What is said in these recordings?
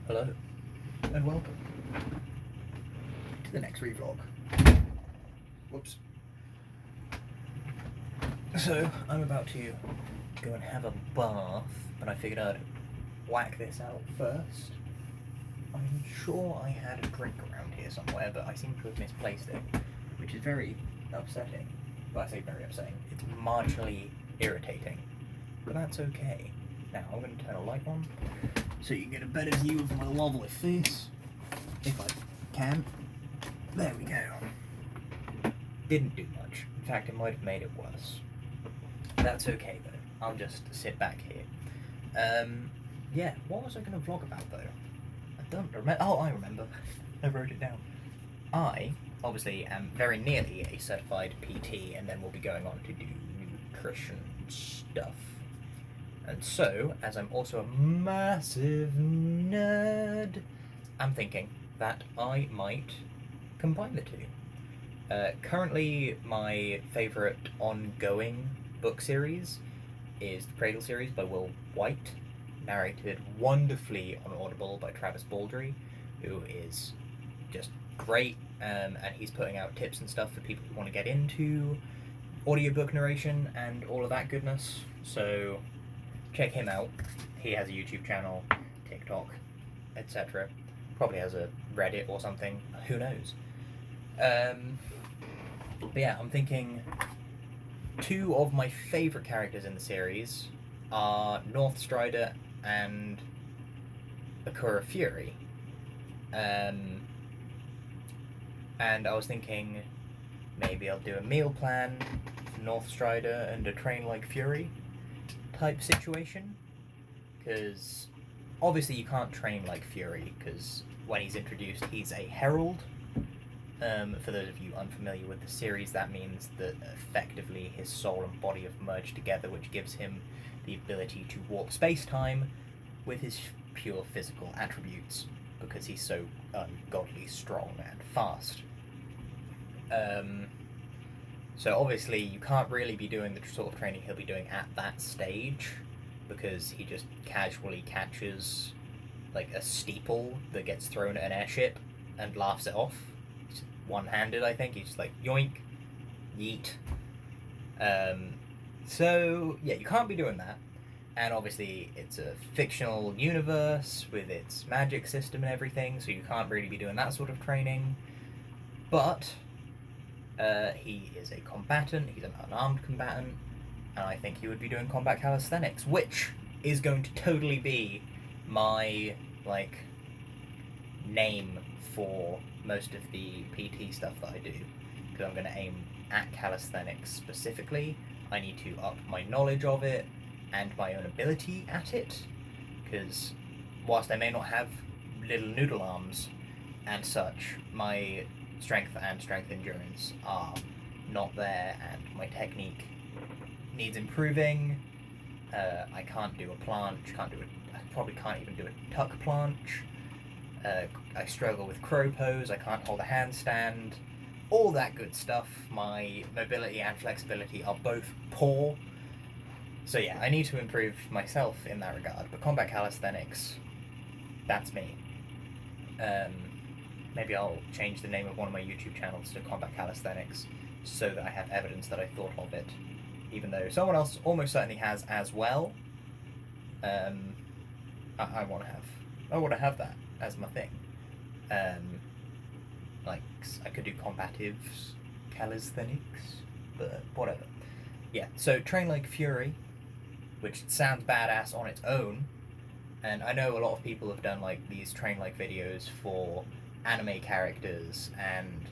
Hello, and welcome to the next ReeVlog. Whoops. So, I'm about to go and have a bath, but I figured I'd whack this out first. I'm sure I had a drink around here somewhere, but I seem to have misplaced it, which is very upsetting. Well, I say very upsetting. It's marginally irritating, but that's okay. Now, I'm going to turn a light on, so you can get a better view of my lovely face, if I can. There we go. Didn't do much. In fact, it might have made it worse. That's okay though. I'll just sit back here. Yeah, what was I going to vlog about though? I don't remember. Oh, I remember. I wrote it down. I, obviously, am very nearly a certified PT, and then we'll be going on to do nutrition stuff. And so, as I'm also a massive nerd, I'm thinking that I might combine the two. Currently, my favourite ongoing book series is the Cradle series by Will White, narrated wonderfully on Audible by Travis Baldry, who is just great, and he's putting out tips and stuff for people who want to get into audiobook narration and all of that goodness. So check him out. He has a YouTube channel, TikTok, etc. Probably has a Reddit or something. Who knows? But yeah, I'm thinking two of my favourite characters in the series are Northstrider and Akura Fury. And I was thinking maybe I'll do a meal plan for Northstrider and a train like Fury type situation, because obviously you can't train like Fury, because when he's introduced he's a herald. For those of you unfamiliar with the series, that means that effectively his soul and body have merged together, which gives him the ability to warp space-time with his pure physical attributes, because he's so ungodly strong and fast. So obviously you can't really be doing the sort of training he'll be doing at that stage, because he just casually catches like a steeple that gets thrown at an airship and laughs it off. He's one-handed, I think. He's just like, yoink, yeet. So yeah, you can't be doing that. And obviously it's a fictional universe with its magic system and everything, so you can't really be doing that sort of training. But he is a combatant, he's an unarmed combatant, and I think he would be doing combat calisthenics, which is going to totally be my, like, name for most of the PT stuff that I do, because I'm going to aim at calisthenics specifically. I need to up my knowledge of it and my own ability at it, because whilst I may not have little noodle arms and such, my strength and strength endurance are not there, and my technique needs improving. I can't do a planche, I probably can't even do a tuck planche. I struggle with crow pose, I can't hold a handstand, all that good stuff. My mobility and flexibility are both poor. So yeah, I need to improve myself in that regard, but combat calisthenics, that's me. Maybe I'll change the name of one of my YouTube channels to Combat Calisthenics, so that I have evidence that I thought of it, even though someone else almost certainly has as well. I want to have that as my thing. Like, I could do combative calisthenics, but whatever. Yeah, so train like Fury, which sounds badass on its own, and I know a lot of people have done like these train like videos for anime characters and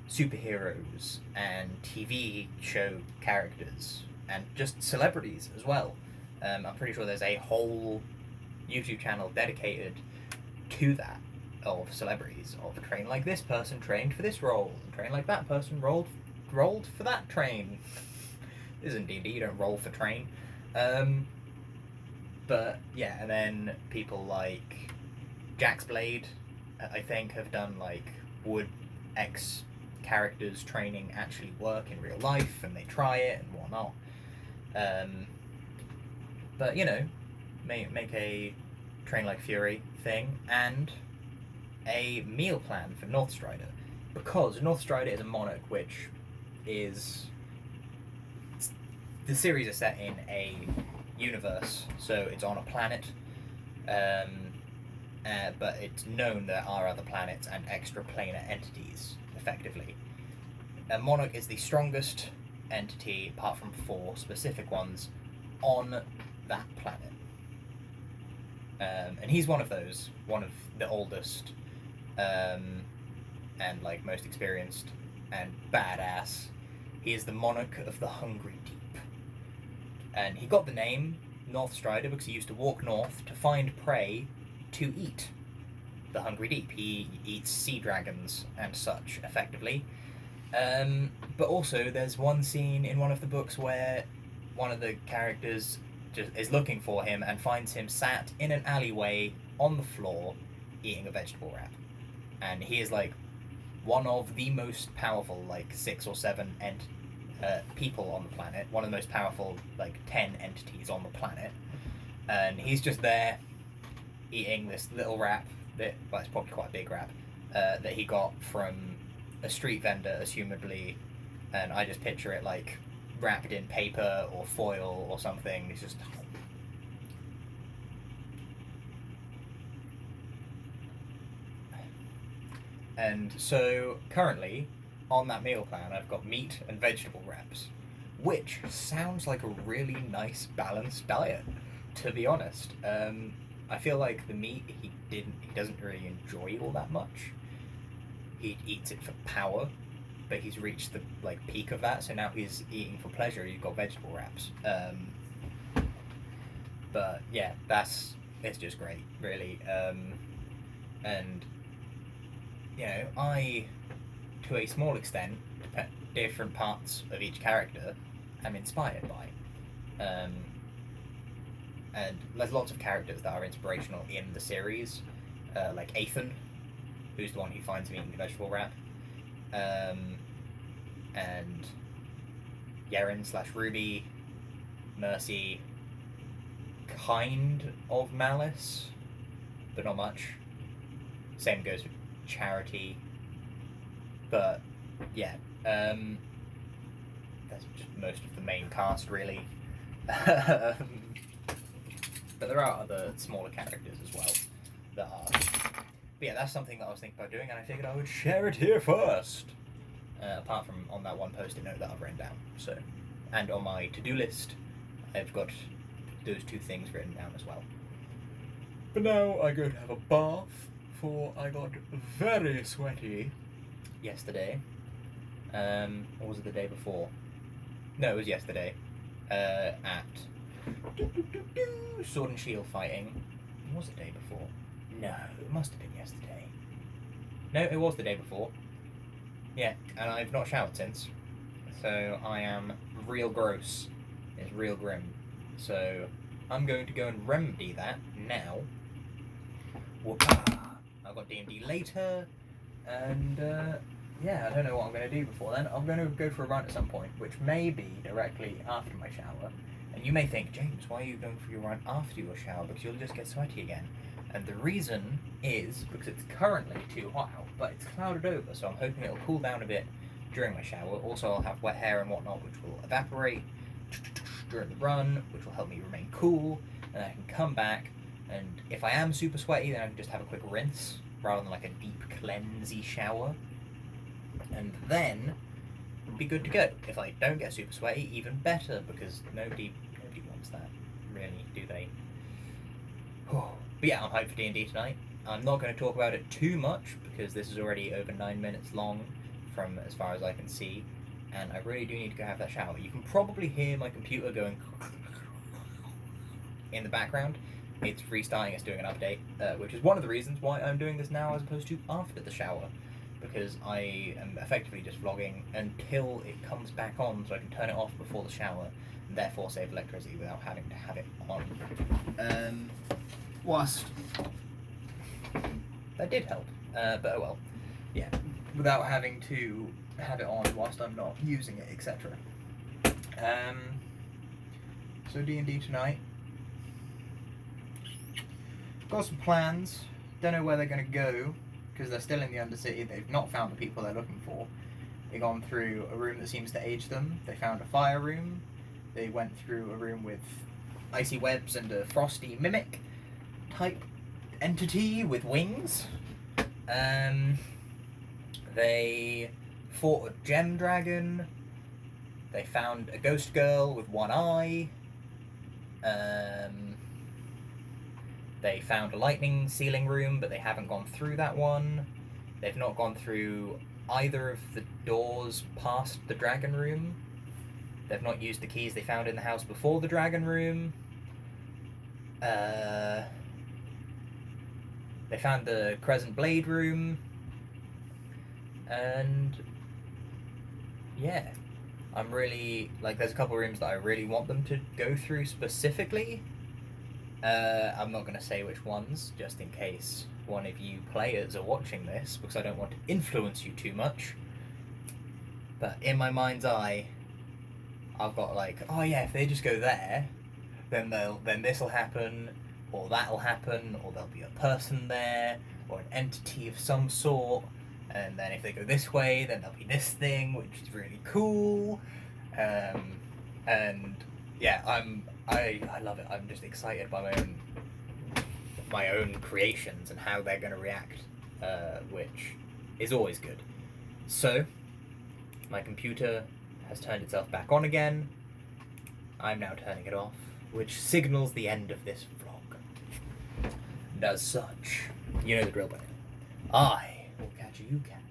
superheroes and TV show characters and just celebrities as well. I'm pretty sure there's a whole YouTube channel dedicated to that, of celebrities, of train like this person trained for this role, and train like that person rolled for that train. This isn't D&D, you don't roll for train. But yeah, and then people like Jax Blade, I think, have done like, would X characters training actually work in real life, and they try it and whatnot. But you know, make a Train Like Fury thing, and a meal plan for Northstrider, because Northstrider is a monarch which is... The series is set in a universe, so it's on a planet, but it's known there are other planets and extraplanar entities, effectively. A monarch is the strongest entity, apart from 4 specific ones, on that planet. And he's one of those, one of the oldest, and like most experienced and badass. He is the monarch of the Hungry Deep. And he got the name Northstrider because he used to walk north to find prey to eat. The Hungry Deep. He eats sea dragons and such, effectively. But also, there's one scene in one of the books where one of the characters just is looking for him and finds him sat in an alleyway on the floor eating a vegetable wrap. And he is like one of the most powerful, like 6 or 7 people on the planet. One of the most powerful, like 10 entities on the planet. And he's just there eating this little wrap that, well, it's probably quite a big wrap, that he got from a street vendor, assumably. And I just picture it like wrapped in paper or foil or something. It's just... And so, currently, on that meal plan, I've got meat and vegetable wraps, which sounds like a really nice, balanced diet, to be honest. I feel like the meat, he doesn't really enjoy all that much. He eats it for power, but he's reached the like peak of that, so now he's eating for pleasure. He's got vegetable wraps. But yeah, it's just great, really. And you know, I, to a small extent, different parts of each character am inspired by. And there's lots of characters that are inspirational in the series, like Ethan, who's the one who finds him eating the vegetable wrap, and Yeren/Ruby, Mercy, kind of Malice, but not much. Same goes with Charity, but yeah, that's just most of the main cast, really. But there are other smaller characters as well that are. But yeah, that's something that I was thinking about doing, and I figured I would share it here first. Apart from on that one post-it note that I've written down. So, and on my to-do list, I've got those 2 things written down as well. But now I go to have a bath, for I got very sweaty yesterday. Or was it the day before? No, it was yesterday. At Sword and Shield fighting. Was it the day before? No, it must have been yesterday. No, it was the day before. Yeah, and I've not showered since. So I am real gross. It's real grim. So I'm going to go and remedy that now. Whoopah! I've got D&D later, and yeah, I don't know what I'm going to do before then. I'm going to go for a run at some point, which may be directly after my shower. And you may think, James, why are you going for your run after your shower? Because you'll just get sweaty again. And the reason is because it's currently too hot out, but it's clouded over, so I'm hoping it'll cool down a bit during my shower. Also, I'll have wet hair and whatnot, which will evaporate during the run, which will help me remain cool, and I can come back, and if I am super sweaty, then I can just have a quick rinse, rather than like a deep cleansey shower, and then be good to go. If I don't get super sweaty, even better, because nobody wants that, really, do they? But yeah, I'm hyped for D&D tonight. I'm not going to talk about it too much, because this is already over 9 minutes long, from as far as I can see, and I really do need to go have that shower. You can probably hear my computer going in the background. It's restarting, it's doing an update, which is one of the reasons why I'm doing this now as opposed to after the shower, because I am effectively just vlogging until it comes back on, so I can turn it off before the shower, and therefore save electricity without having to have it on. Whilst that did help, but oh well, yeah, without having to have it on whilst I'm not using it, etc. So D&D tonight. got some plans. Don't know where they're going to go, because they're still in the Undercity. They've not found the people they're looking for. They've gone through a room that seems to age them. They found a fire room. They went through a room with icy webs and a frosty mimic type entity with wings. They fought a gem dragon. They found a ghost girl with one eye. They found a lightning sealing room, but they haven't gone through that one. They've not gone through either of the doors past the dragon room. They've not used the keys they found in the house before the dragon room. They found the Crescent Blade room. And yeah, I'm really, like, there's a couple rooms that I really want them to go through specifically. I'm not going to say which ones, just in case one of you players are watching this, because I don't want to influence you too much. But in my mind's eye, I've got like, oh yeah, if they just go there, then this will happen, or that'll happen, or there'll be a person there, or an entity of some sort, and then if they go this way, then there'll be this thing, which is really cool. And yeah, I love it. I'm just excited by my own creations and how they're going to react, which is always good. So, my computer has turned itself back on again. I'm now turning it off, which signals the end of this vlog. And as such, you know the drill by now. I will catch you, cat.